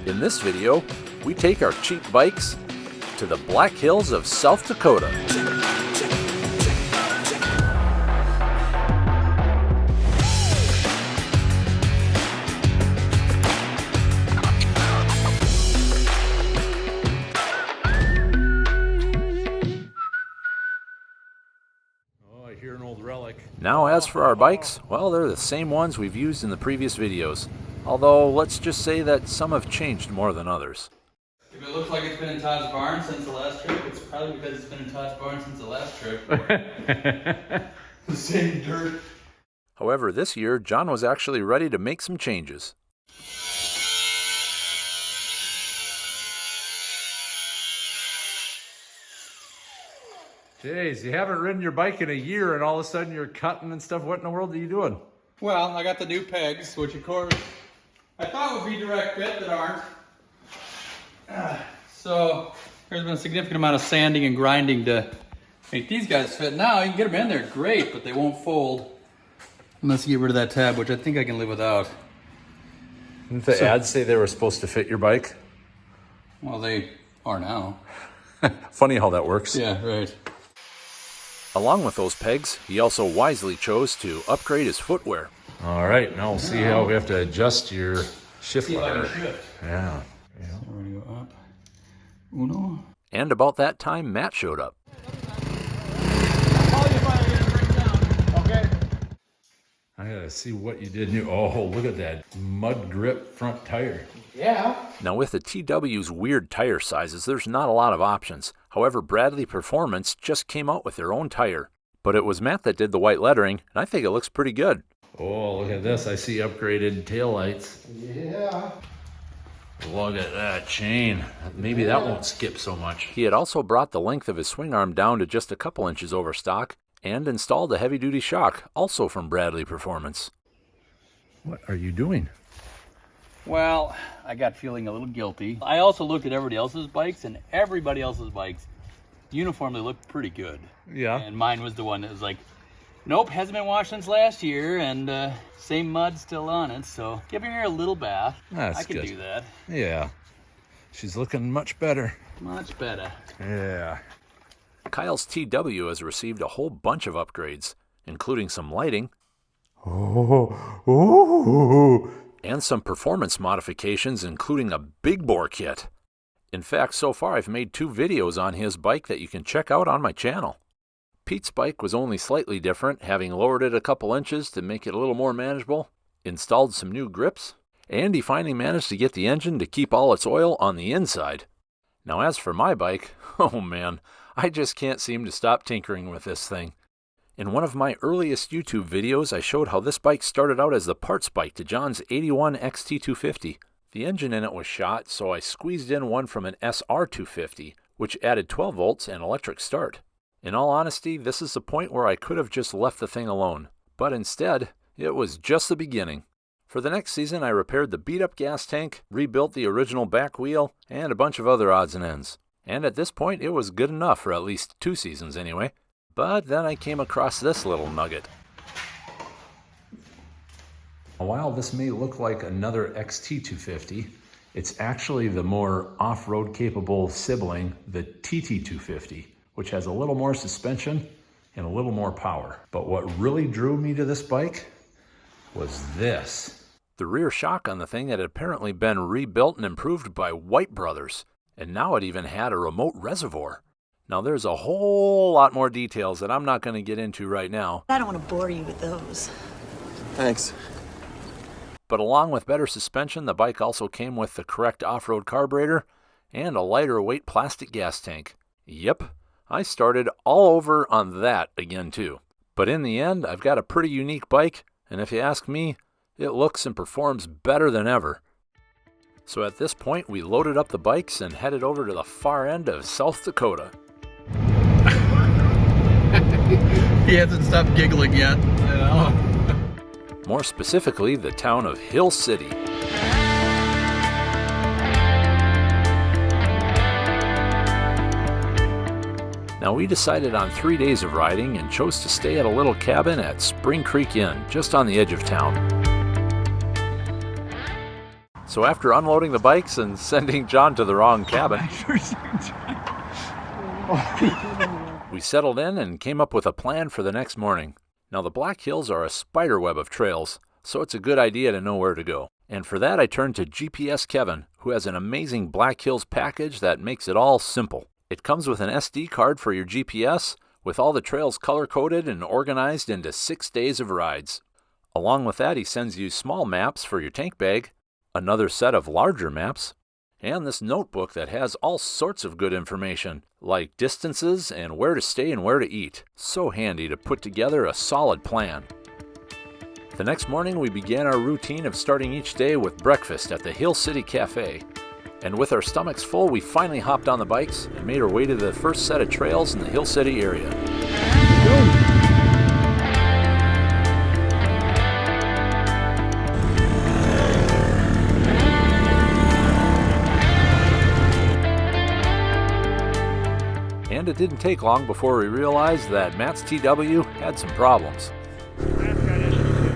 In this video, we take our cheap bikes to the Black Hills of South Dakota. Oh, I hear an old relic. Now as for our bikes, well, they're the same ones we've used in the previous videos. Although, let's just say that some have changed more than others. If it looks like it's been in Todd's barn since the last trip, it's probably because it's been in Todd's barn since the last trip. The same dirt. However, this year, John was actually ready to make some changes. Jeez, you haven't ridden your bike in a year and all of a sudden you're cutting and stuff. What in the world are you doing? Well, I got the new pegs, which of course I thought would be direct fit that aren't. So there's been a significant amount of sanding and grinding to make these guys fit. Now you can get them in there, great, but they won't fold unless you get rid of that tab, which I think I can live without. Didn't the ads say they were supposed to fit your bike? Well, they are now. Funny how that works. Yeah, right. Along with those pegs, he also wisely chose to upgrade his footwear. All right, now we'll see how we have to adjust your shift See if I lever. can shift. Yeah. So we're gonna go up. Uno. And about that time, Matt showed up. I gotta see what you did new. Oh, look at that mud grip front tire. Yeah. Now with the TW's weird tire sizes, there's not a lot of options. However, Bradley Performance just came out with their own tire. But it was Matt that did the white lettering, and I think it looks pretty good. Oh, look at this. I see upgraded taillights. Yeah. Look at that chain. Maybe that won't skip so much. He had also brought the length of his swing arm down to just a couple inches over stock, and installed a heavy-duty shock, also from Bradley Performance. What are you doing? Well, I got feeling a little guilty. I also looked at everybody else's bikes, and everybody else's bikes uniformly looked pretty good. Yeah. And mine was the one that was like, nope, hasn't been washed since last year, and same mud still on it, so giving her a little bath. That's I can good. do that. Yeah. She's looking much better. Much better. Yeah. Kyle's TW has received a whole bunch of upgrades, including some lighting, and some performance modifications, including a big bore kit. In fact, so far I've made 2 videos on his bike that you can check out on my channel. Pete's bike was only slightly different, having lowered it a couple inches to make it a little more manageable, installed some new grips, and he finally managed to get the engine to keep all its oil on the inside. Now as for my bike, oh man, I just can't seem to stop tinkering with this thing. In one of my earliest YouTube videos, I showed how this bike started out as the parts bike to John's 81 XT250. The engine in it was shot, so I squeezed in one from an SR250, which added 12 volts and electric start. In all honesty, this is the point where I could have just left the thing alone. But instead, it was just the beginning. For the next season, I repaired the beat-up gas tank, rebuilt the original back wheel, and a bunch of other odds and ends. And at this point, it was good enough for at least 2 seasons anyway. But then I came across this little nugget. While this may look like another XT250, it's actually the more off-road capable sibling, the TT250, which has a little more suspension and a little more power. But what really drew me to this bike was this. The rear shock on the thing had apparently been rebuilt and improved by White Brothers, and now it even had a remote reservoir. Now there's a whole lot more details that I'm not going to get into right now. I don't want to bore you with those. Thanks. But along with better suspension, the bike also came with the correct off-road carburetor and a lighter weight plastic gas tank. Yep, I started all over on that again too. But in the end, I've got a pretty unique bike, and if you ask me, it looks and performs better than ever. So at this point, we loaded up the bikes and headed over to the far end of South Dakota. He hasn't stopped giggling yet. More specifically, the town of Hill City. Now we decided on 3 days of riding and chose to stay at a little cabin at Spring Creek Inn, just on the edge of town. So after unloading the bikes and sending John to the wrong cabin, we settled in and came up with a plan for the next morning. Now the Black Hills are a spider web of trails, so it's a good idea to know where to go. And for that I turned to GPS Kevin, who has an amazing Black Hills package that makes it all simple. It comes with an SD card for your GPS, with all the trails color-coded and organized into 6 days of rides. Along with that, he sends you small maps for your tank bag, another set of larger maps, and this notebook that has all sorts of good information, like distances and where to stay and where to eat. So handy to put together a solid plan. The next morning, we began our routine of starting each day with breakfast at the Hill City Cafe. And with our stomachs full, we finally hopped on the bikes and made our way to the first set of trails in the Hill City area. And it didn't take long before we realized that Matt's TW had some problems.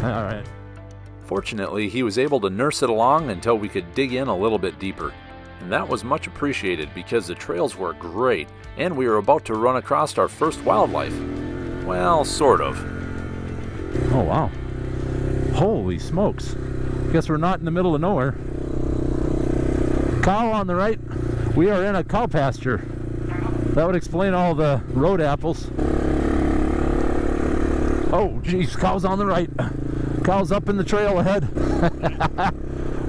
All right. Fortunately, he was able to nurse it along until we could dig in a little bit deeper. And that was much appreciated because the trails were great and we were about to run across our first wildlife. Well, sort of. Oh, wow. Holy smokes. Guess we're not in the middle of nowhere. Cow on the right. We are in a cow pasture. That would explain all the road apples. Oh, geez, cow's on the right. Cow's up in the trail ahead.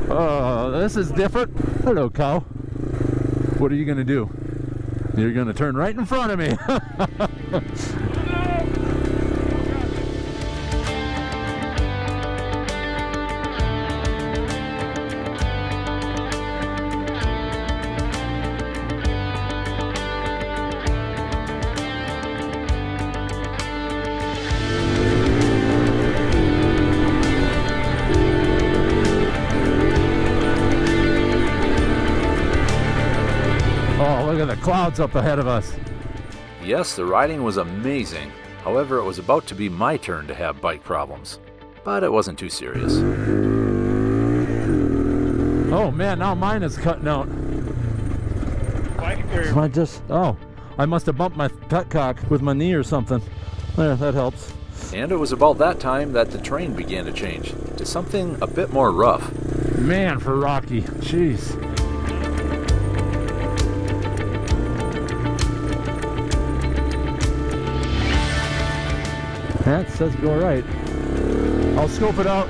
Oh, this is different. Hello, cow. What are you going to do? You're going to turn right in front of me. Look at the clouds up ahead of us. Yes, the riding was amazing. However, it was about to be my turn to have bike problems. But it wasn't too serious. Oh man, now mine is cutting out. I must have bumped my petcock with my knee or something. There, that helps. And it was about that time that the terrain began to change to something a bit more rough. Man, for Rocky. Jeez. That says go right. I'll scope it out.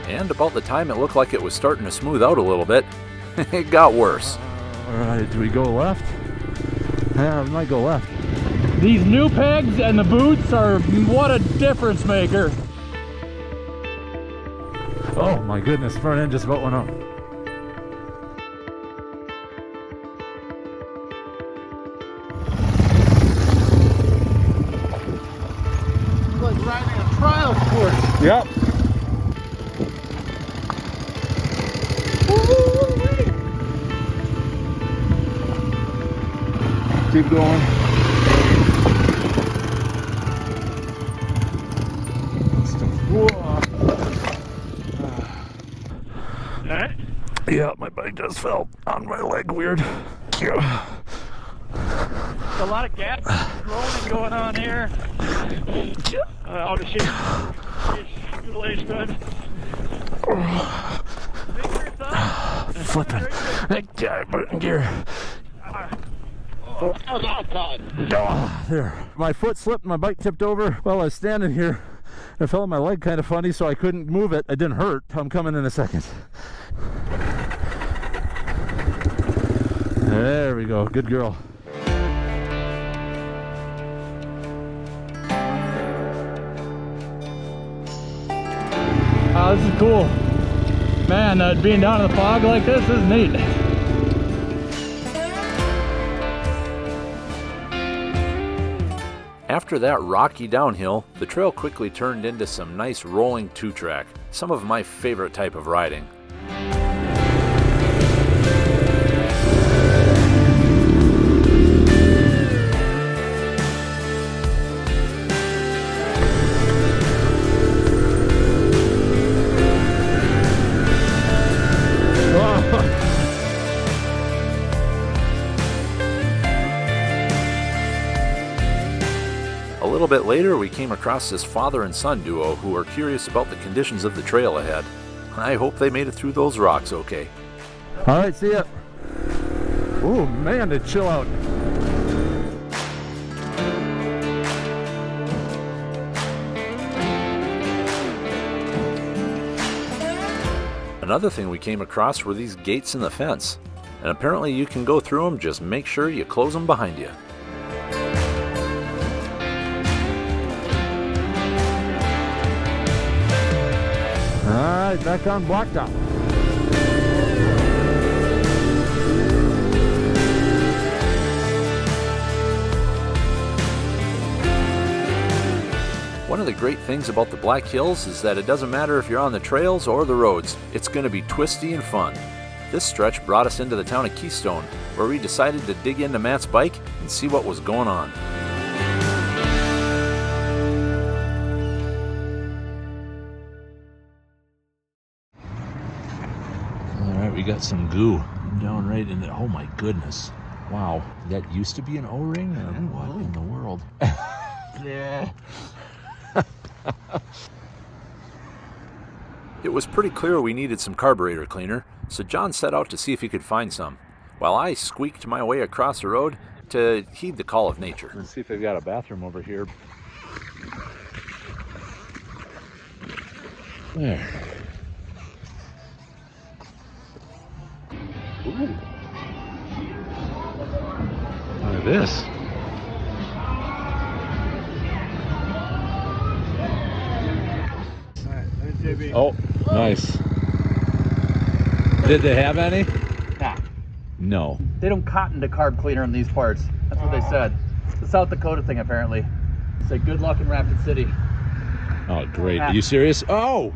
And about the time it looked like it was starting to smooth out a little bit, it got worse. Alright, do we go left? Yeah, we might go left. These new pegs and the boots are what a difference maker. Oh my goodness, front end just about went up. It's like riding a trial course. Yep. Keep going. Alright. Yeah, my bike just fell on my leg weird. A lot of gas rolling going on here. Oh, the shit. Lace good. Fingers up. Flipping. Okay, put it in gear. Oh, there. My foot slipped and my bike tipped over while I was standing here. I felt my leg kind of funny, so I couldn't move it. It didn't hurt. I'm coming in a second. There we go. Good girl. Oh, this is cool. Man, being down in the fog like this is neat. After that rocky downhill, the trail quickly turned into some nice rolling two-track, some of my favorite type of riding. little bit later, we came across this father and son duo who were curious about the conditions of the trail ahead. I hope they made it through those rocks okay. All right, see ya. Oh man, to chill out. Another thing we came across were these gates in the fence, and apparently you can go through them, just make sure you close them behind you. All right, back on blacktop. One of the great things about the Black Hills is that it doesn't matter if you're on the trails or the roads, it's going to be twisty and fun. This stretch brought us into the town of Keystone, where we decided to dig into Matt's bike and see what was going on. All right, we got some goo down right in the, oh my goodness. Wow, that used to be an O-ring or what in the world? Yeah. It was pretty clear we needed some carburetor cleaner, so John set out to see if he could find some, while I squeaked my way across the road to heed the call of nature. Let's see if they've got a bathroom over here. There. Ooh. Look at this. Oh, nice. Did they have any? Nah. No. They don't cotton to carb cleaner in these parts. That's what they said. It's a South Dakota thing, apparently. Say good luck in Rapid City. Oh, great. Are you serious? Oh!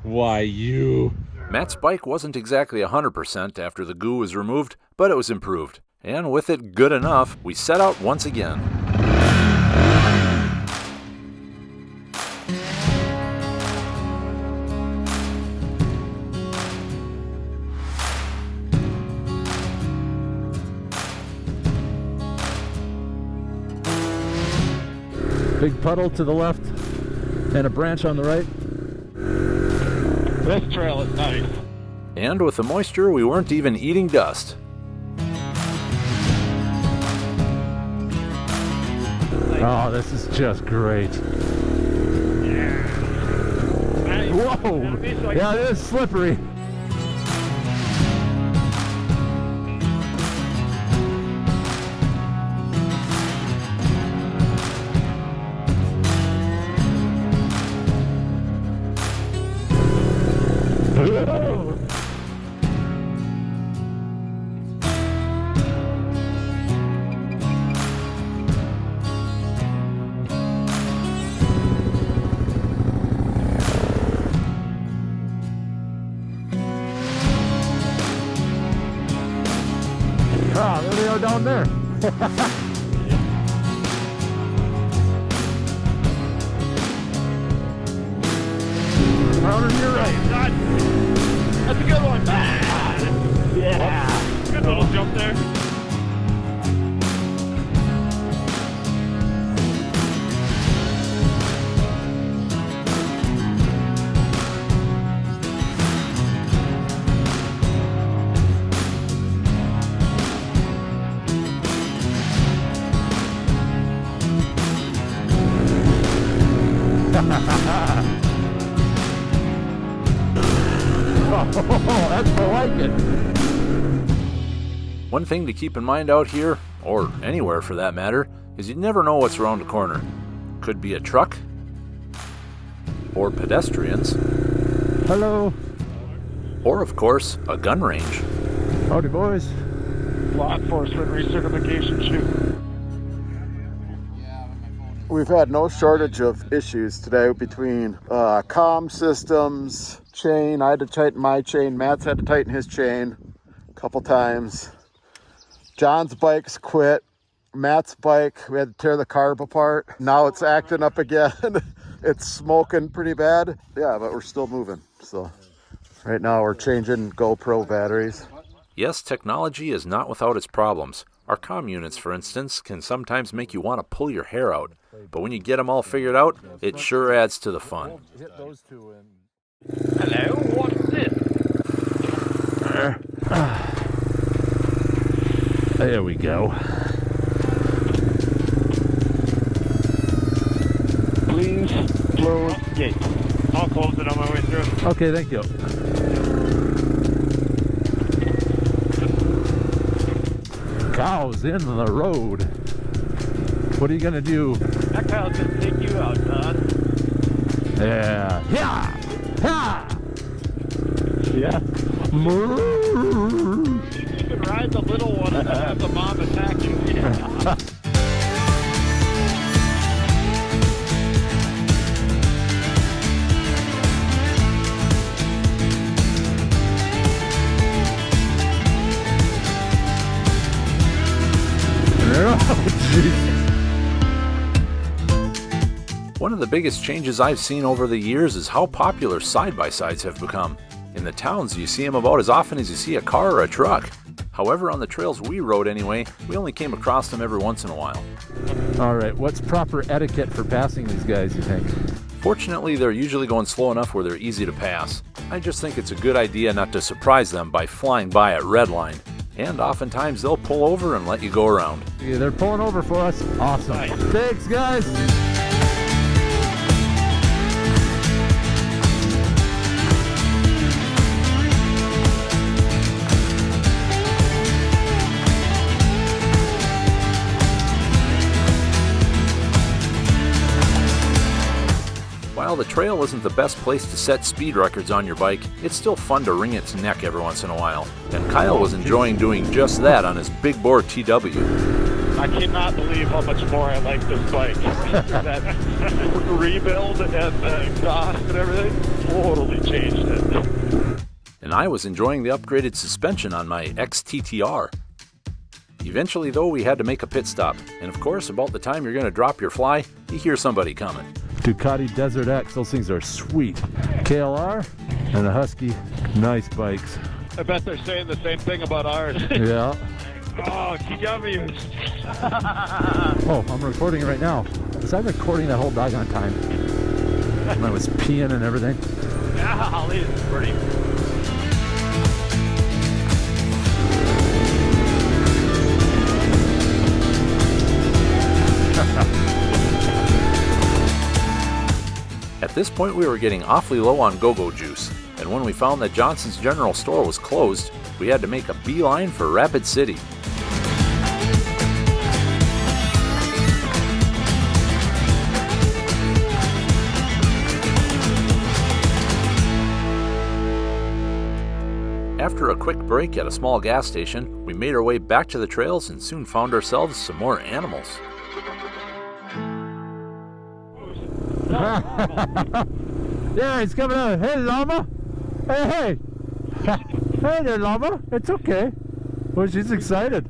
Why, you. Matt's bike wasn't exactly 100% after the goo was removed, but it was improved. And with it good enough, we set out once again. Big puddle to the left and a branch on the right. This trail is nice. And with the moisture, we weren't even eating dust. Oh, this is just great. Whoa! Yeah, it is slippery. Ah, there they are down there. Round on your right. That's a good one. Ah, yeah. Good little jump there. Oh, that's for like it. One thing to keep in mind out here, or anywhere for that matter, is you never know what's around the corner. Could be a truck, or pedestrians, Hello. or of course, a gun range. Howdy, boys. Law enforcement recertification shoot. We've had no shortage of issues today between comm systems, chain. I had to tighten my chain. Matt's had to tighten his chain a couple times. John's bike's quit. Matt's bike, we had to tear the carb apart. Now it's acting up again. It's smoking pretty bad. Yeah, but we're still moving. So right now we're changing GoPro batteries. Yes, technology is not without its problems. Our comm units, for instance, can sometimes make you want to pull your hair out. but when you get them all figured out, it sure adds to the fun. Hello, what's this? There we go. Please close gate. I'll close it on my way through. Okay, thank you. Cows in the road. What are you gonna do? That cow's gonna take you out, Todd. Yeah. Yeah. Yeah. You can ride the little one and have the mom attack you. Yeah. One of the biggest changes I've seen over the years is how popular side-by-sides have become. In the towns, you see them about as often as you see a car or a truck. However, on the trails we rode anyway, we only came across them every once in a while. All right, what's proper etiquette for passing these guys, you think? Fortunately, they're usually going slow enough where they're easy to pass. I just think it's a good idea not to surprise them by flying by at redline. And oftentimes they'll pull over and let you go around. Yeah, they're pulling over for us. Awesome. Nice. Thanks, guys. While the trail isn't the best place to set speed records on your bike, it's still fun to wring its neck every once in a while. And Kyle was enjoying doing just that on his big bore TW. I cannot believe how much more I like this bike. That rebuild and the exhaust and everything totally changed it. And I was enjoying the upgraded suspension on my XTTR. Eventually though, we had to make a pit stop. And of course, about the time you're going to drop your fly, you hear somebody coming. Ducati Desert X, those things are sweet. KLR and a Husky, nice bikes. I bet they're saying the same thing about ours. Yeah. Oh, TW. Oh, I'm recording it right now. Was I recording that whole doggone time? When I was peeing and everything? Golly, it's pretty. At this point, we were getting awfully low on go-go juice, and when we found that Johnson's General Store was closed, we had to make a beeline for Rapid City. After a quick break at a small gas station, we made our way back to the trails and soon found ourselves some more animals. Yeah, he's coming out. Hey, llama. Hey. Hey there, llama. It's okay. Well, she's excited.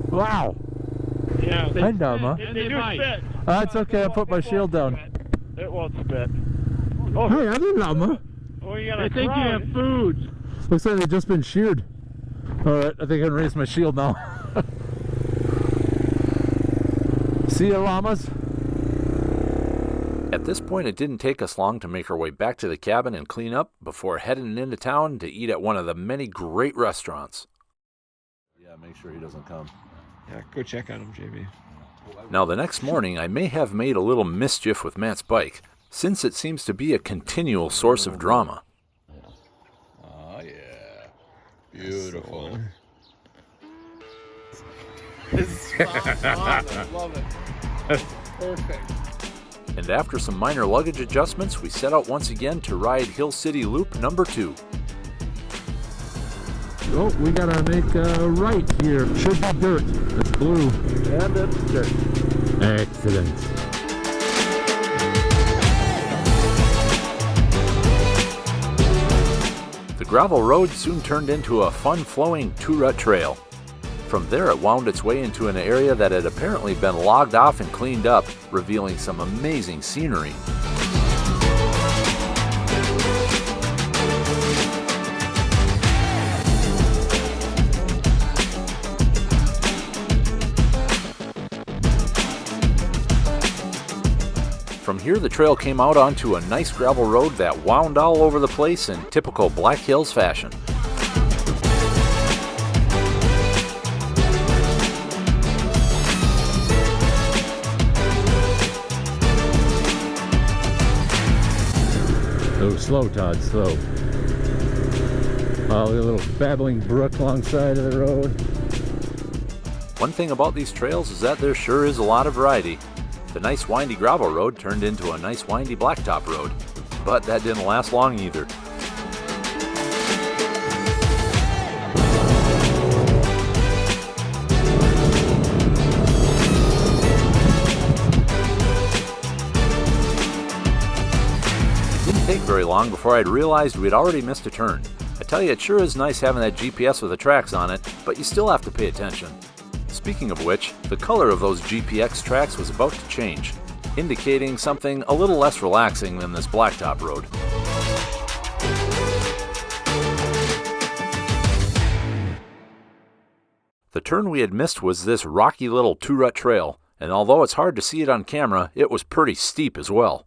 Wow. Yeah. Hi, llama. They do spit. It's okay. I'll put my shield down. It won't spit. Oh, hey, other llama. Oh, you gotta think you have food. Looks like they've just been sheared. All right, I think I can raise my shield now. See you, llamas. At this point, it didn't take us long to make our way back to the cabin and clean up before heading into town to eat at one of the many great restaurants. Yeah, make sure he doesn't come. Yeah, go check on him, JB. Now, the next morning, I may have made a little mischief with Matt's bike, since it seems to be a continual source of drama. Oh, yeah. Beautiful. It's spot on. I love it. Perfect. And after some minor luggage adjustments, we set out once again to ride Hill City Loop number 2. Oh, we gotta make a right here. Should be dirt. It's blue. And it's dirt. Excellent. The gravel road soon turned into a fun-flowing two-rut trail. From there, it wound its way into an area that had apparently been logged off and cleaned up, revealing some amazing scenery. here, the trail came out onto a nice gravel road that wound all over the place in typical Black Hills fashion. Oh, slow, Todd, slow. Oh, a little babbling brook alongside of the road. One thing about these trails is that there sure is a lot of variety. The nice windy gravel road turned into a nice windy blacktop road, but that didn't last long either. Didn't take very long before I'd realized we'd already missed a turn. I tell you, it sure is nice having that GPS with the tracks on it, but you still have to pay attention. Speaking of which, the color of those GPX tracks was about to change, indicating something a little less relaxing than this blacktop road. The turn we had missed was this rocky little two-rut trail, and although it's hard to see it on camera, it was pretty steep as well.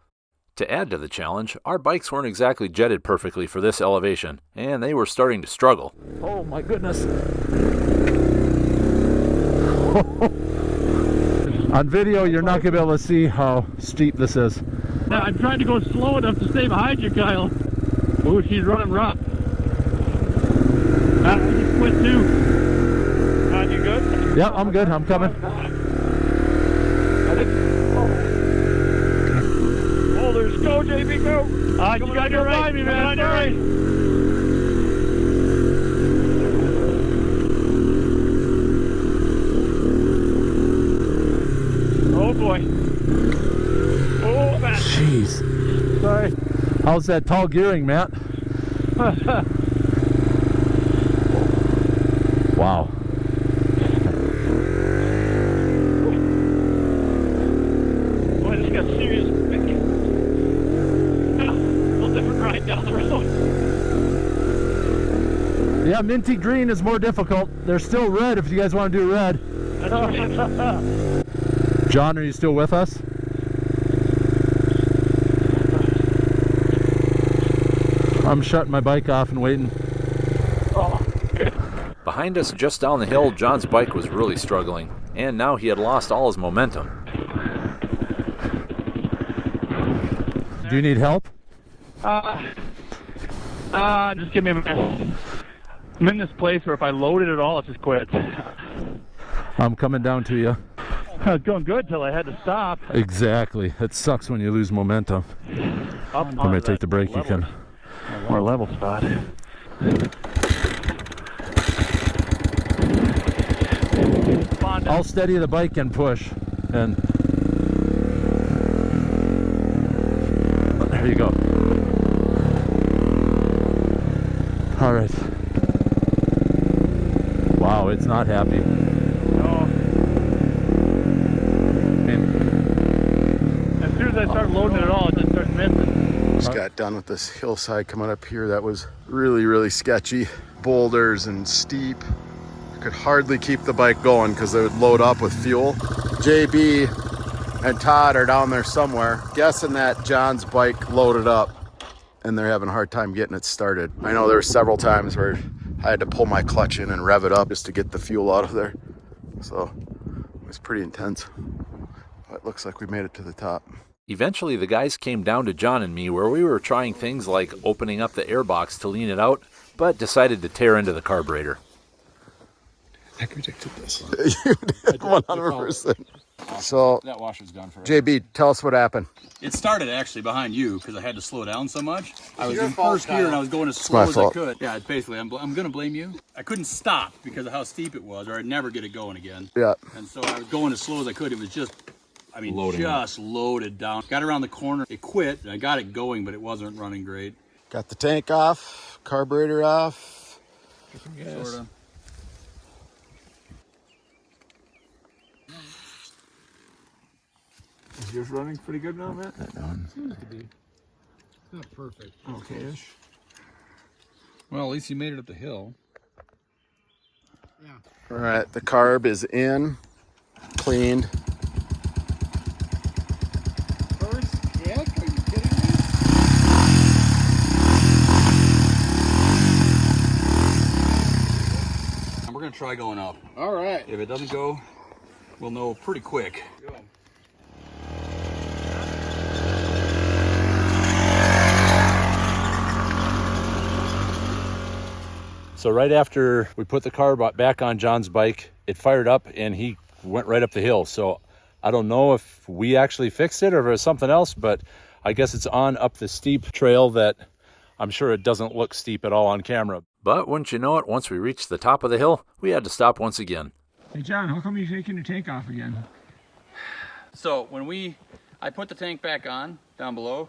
To add to the challenge, our bikes weren't exactly jetted perfectly for this elevation, and they were starting to struggle. Oh my goodness. On video, you're not going to be able to see how steep this is. I'm trying to go slow enough to stay behind you, Kyle. Ooh, she's running rough. I just quit too. You good? Yeah, I'm good. I'm coming. Boulders, go, JB, go! You gotta go by me, man. Sorry. Oh boy. Oh, man. Jeez. Sorry. How's that tall gearing, Matt? Wow. Boy, this got serious. A little different ride down the road. Yeah, minty green is more difficult. They're still red if you guys want to do red. That's right. John, are you still with us? I'm shutting my bike off and waiting. Behind us, just down the hill, John's bike was really struggling, and now he had lost all his momentum. Do you need help? Just give me a minute. I'm in this place where if I load it at all, it just quits. I'm coming down to you. I was going good till I had to stop. Exactly. It sucks when you lose momentum. I'm going to take the break. You can. More level spot. I'll steady the bike and push. And there you go. All right. Wow, it's not happy. No. As soon as I start loading it all, it just starts missing. Just got done with this hillside coming up here that was really sketchy. Boulders and steep. I could hardly keep the bike going because they would load up with fuel. JB and Todd are down there somewhere, guessing that John's bike loaded up and they're having a hard time getting it started. I know there were several times where I had to pull my clutch in and rev it up just to get the fuel out of there. So it was pretty intense. But it looks like we made it to the top. Eventually, the guys came down to John and me where we were trying things like opening up the airbox to lean it out, but decided to tear into the carburetor. I predicted this. You did, 100%. So, That washer's gone forever. JB, tell us what happened. It started actually behind you because I had to slow down so much. I was in first gear and I was going as slow my as I fault. could. Yeah, basically, I'm going to blame you. I couldn't stop because of how steep it was, or I'd never get it going again. Yeah. And so I was going as slow as I could. It was just, Loading just loaded down. Got around the corner, it quit, and I got it going, but it wasn't running great. Got the tank off, carburetor off. Sort of. Is yours running pretty good now, Matt? Seems to be. Not perfect. Okay-ish. Well, at least you made it up the hill. All right, the carb is in, cleaned. First, try going up. All right. If it doesn't go, we'll know pretty quick. Go. So right after we put the carb back on John's bike, it fired up and he went right up the hill. So I don't know if we actually fixed it or if it was something else, but I guess it's on up the steep trail that I'm sure it doesn't look steep at all on camera. But wouldn't you know it, once we reached the top of the hill, we had to stop once again. Hey John, how come you're taking the tank off again? So when I put the tank back on down below,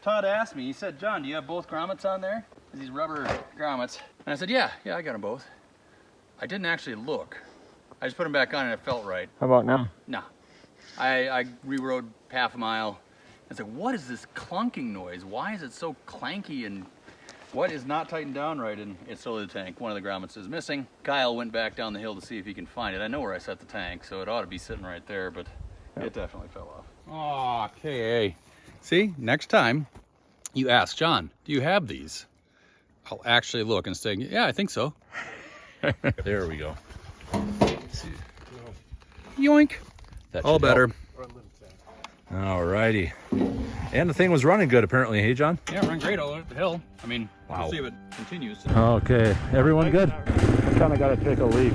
Todd asked me, he said, John, do you have both grommets on there? These rubber grommets. And I said, yeah, I got them both. I didn't actually look. I just put them back on and it felt right. How about now? No. I re-rode half a mile. I said, what is this clunking noise? Why is it so clanky and what is not tightened down right? And it's totally the tank. One of the grommets is missing. Kyle went back down the hill to see if he can find it. I know where I set the tank, so it ought to be sitting right there, but it definitely fell off. Oh, KA. See, next time you ask John, do you have these? I'll actually look and say, yeah, I think so. There we go. Yoink. That All better. All righty. And the thing was running good apparently, hey John? Yeah, run great all over the hill. I mean, wow. We'll see if it continues. Okay, everyone good? Kind of got to take a leak.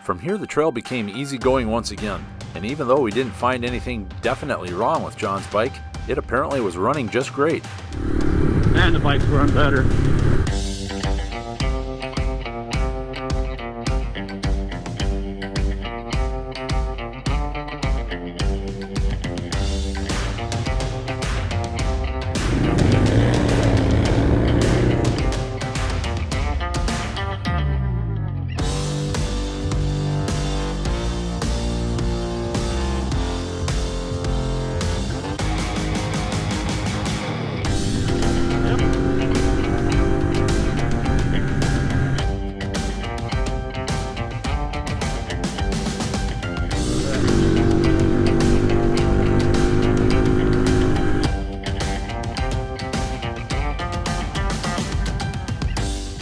From here, the trail became easygoing once again. And even though we didn't find anything definitely wrong with John's bike, it apparently was running just great. And the bike's run better.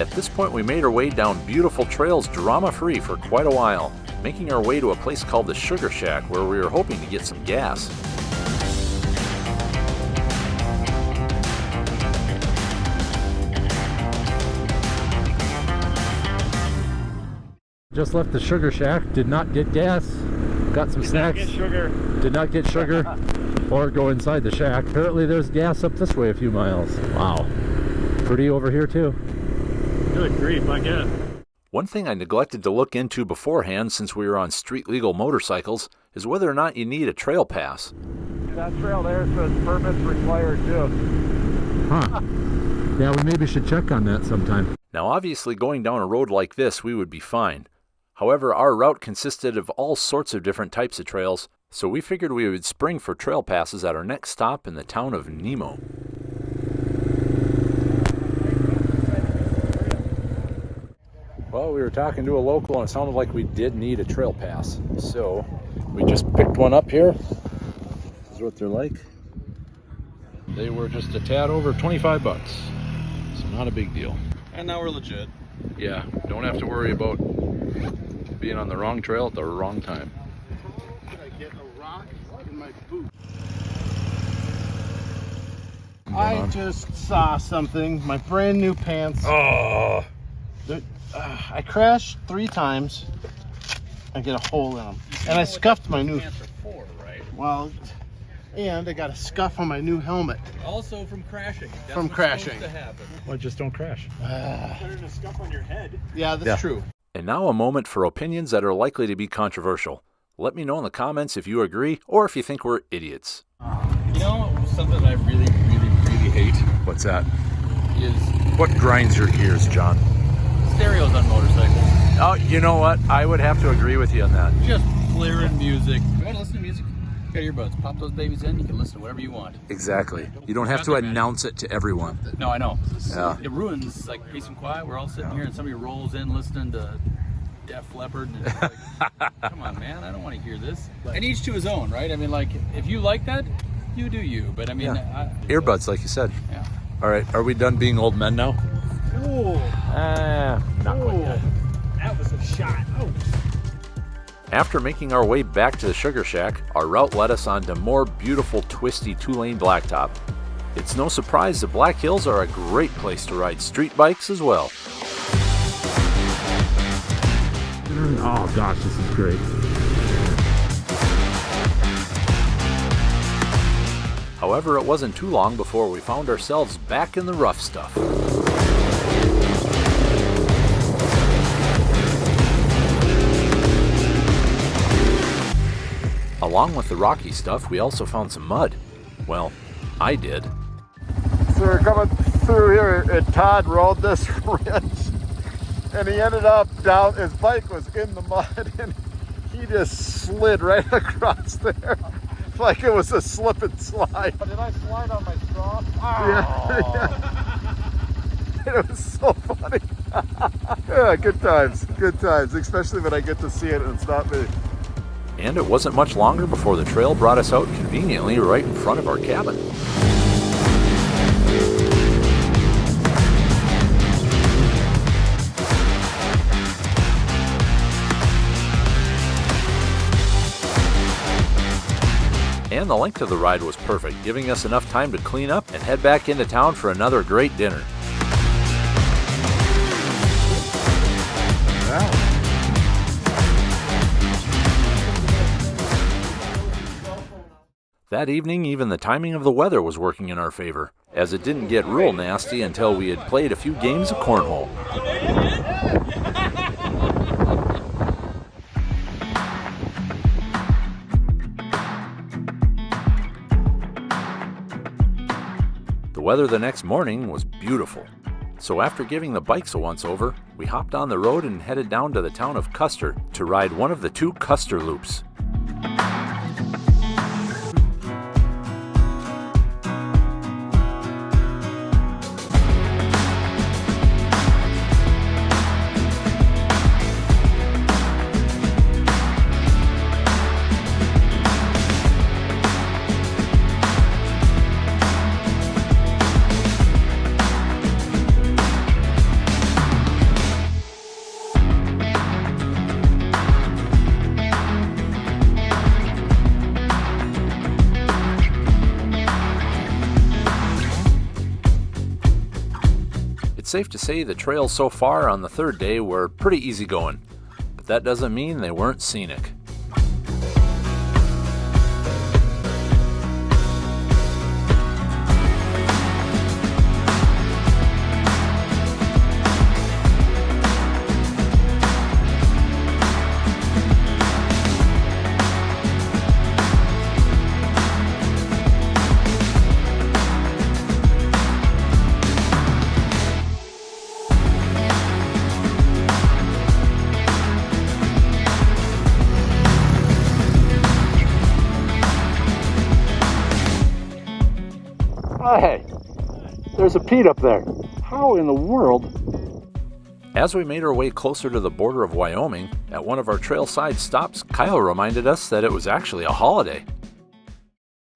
At this point, we made our way down beautiful trails drama-free for quite a while, making our way to a place called the Sugar Shack where we were hoping to get some gas. Just left the Sugar Shack, did not get gas, got some snacks. Did not get sugar or go inside the shack. Apparently there's gas up this way a few miles. Wow. Pretty over here too. Good grief, I guess. One thing I neglected to look into beforehand since we were on street-legal motorcycles is whether or not you need a trail pass. That trail there says permits required too. Huh. Yeah, we maybe should check on that sometime. Now obviously going down a road like this we would be fine. However, our route consisted of all sorts of different types of trails, so we figured we would spring for trail passes at our next stop in the town of Nemo. Well, we were talking to a local and it sounded like we did need a trail pass. So we just picked one up here. This is what they're like. They were just a tad over 25 bucks. So not a big deal. And now we're legit. Yeah, don't have to worry about being on the wrong trail at the wrong time. I get a rock in my boot. I just saw something. My brand new pants. Oh! I crashed 3 times. I get a hole in them. And I scuffed my new... Pants are 4, right? Well, and I got a scuff on my new helmet. Also from crashing. That's From what's crashing. supposed to happen. Well, just don't crash. Better than a scuff on your head. Yeah, that's true. And now a moment for opinions that are likely to be controversial. Let me know in the comments if you agree or if you think we're idiots. You know, something I really hate What's that? is What grinds your gears, John? stereos on motorcycles. Oh, you know what? I would have to agree with you on that. Just blaring music. You want to listen to music? You got earbuds. Pop those babies in. You can listen to whatever you want. Exactly. You don't have to announce it to everyone. No, I know. Yeah. It ruins like peace and quiet. We're all sitting here and somebody rolls in listening to Def Leppard. And it's like, come on, man. I don't want to hear this. And each to his own, right? I mean, like, if you like that, you do you. But I mean, Earbuds, like you said. Yeah. All right. Are we done being old men now? Not quite yet. That was a shot. Oh. After making our way back to the sugar shack, our route led us onto more beautiful twisty 2-lane blacktop. It's no surprise that Black Hills are a great place to ride street bikes as well. Oh gosh, this is great. However, it wasn't too long before we found ourselves back in the rough stuff. Along with the rocky stuff, we also found some mud. Well, I did. So we're coming through here and Todd rode this ridge and he ended up down, his bike was in the mud and he just slid right across there like it was a slip and slide. Did I slide on my straw? Yeah. It was so funny. Yeah, good times, especially when I get to see it and it's not me. And it wasn't much longer before the trail brought us out conveniently right in front of our cabin. And the length of the ride was perfect, giving us enough time to clean up and head back into town for another great dinner. That evening, even the timing of the weather was working in our favor, as it didn't get real nasty until we had played a few games of cornhole. The weather the next morning was beautiful. So after giving the bikes a once-over, we hopped on the road and headed down to the town of Custer to ride one of the 2 Custer loops. It's safe to say the trails so far on the 3rd day were pretty easy going, but that doesn't mean they weren't scenic. Hey, there's a Pete up there. How in the world? As we made our way closer to the border of Wyoming, at one of our trailside stops, Kyle reminded us that it was actually a holiday.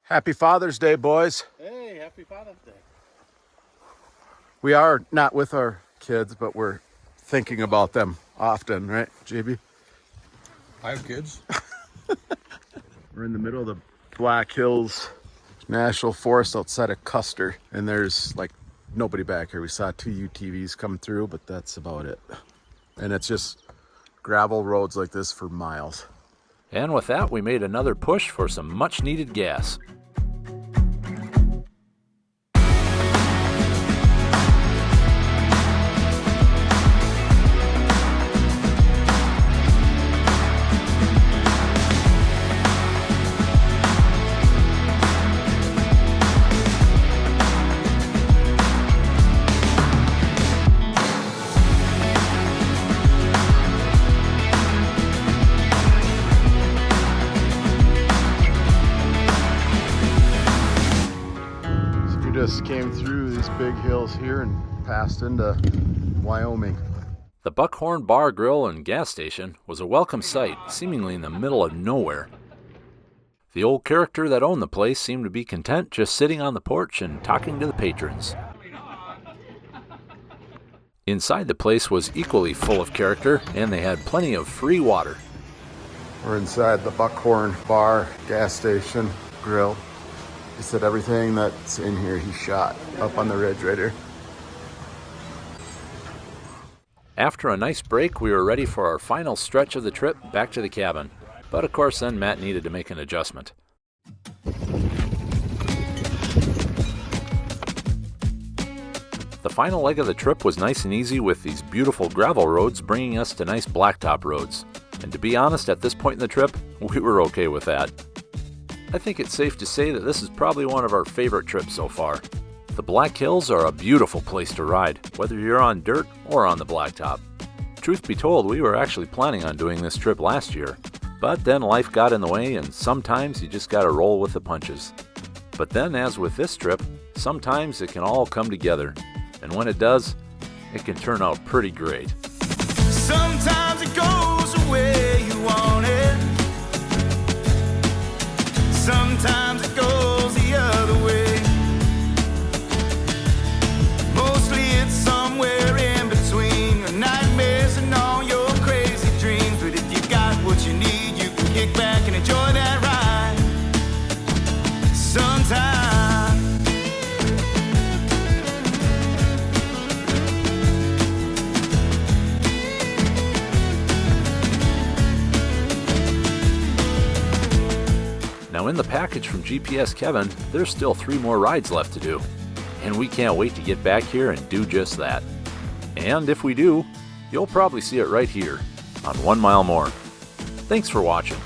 Happy Father's Day, boys. Hey, happy Father's Day. We are not with our kids, but we're thinking about them often, right, JB? I have kids. We're in the middle of the Black Hills National Forest outside of Custer, and there's like nobody back here. We saw 2 UTVs come through, but that's about it. And it's just gravel roads like this for miles. And with that, we made another push for some much needed gas. Just came through these big hills here and passed into Wyoming. The Buckhorn Bar, Grill, and Gas Station was a welcome sight, seemingly in the middle of nowhere. The old character that owned the place seemed to be content just sitting on the porch and talking to the patrons. Inside the place was equally full of character, and they had plenty of free water. We're inside the Buckhorn bar, gas station, grill. He said everything that's in here he shot up on the ridge right here. After a nice break, we were ready for our final stretch of the trip back to the cabin. But of course then Matt needed to make an adjustment. The final leg of the trip was nice and easy with these beautiful gravel roads bringing us to nice blacktop roads. And to be honest, at this point in the trip, we were okay with that. I think it's safe to say that this is probably one of our favorite trips so far. The Black Hills are a beautiful place to ride, whether you're on dirt or on the blacktop. Truth be told, we were actually planning on doing this trip last year, but then life got in the way and sometimes you just gotta roll with the punches. But then, as with this trip, sometimes it can all come together. And when it does, it can turn out pretty great. Sometimes it goes the way you want it. Sometimes it goes the other way. Mostly it's somewhere in between your nightmares and all your crazy dreams. But if you got what you need, you can kick back and enjoy that ride. Sometimes. Now in the package from GPS Kevin, there's still 3 more rides left to do. And we can't wait to get back here and do just that. And if we do, you'll probably see it right here on 1 Mile More. Thanks for watching.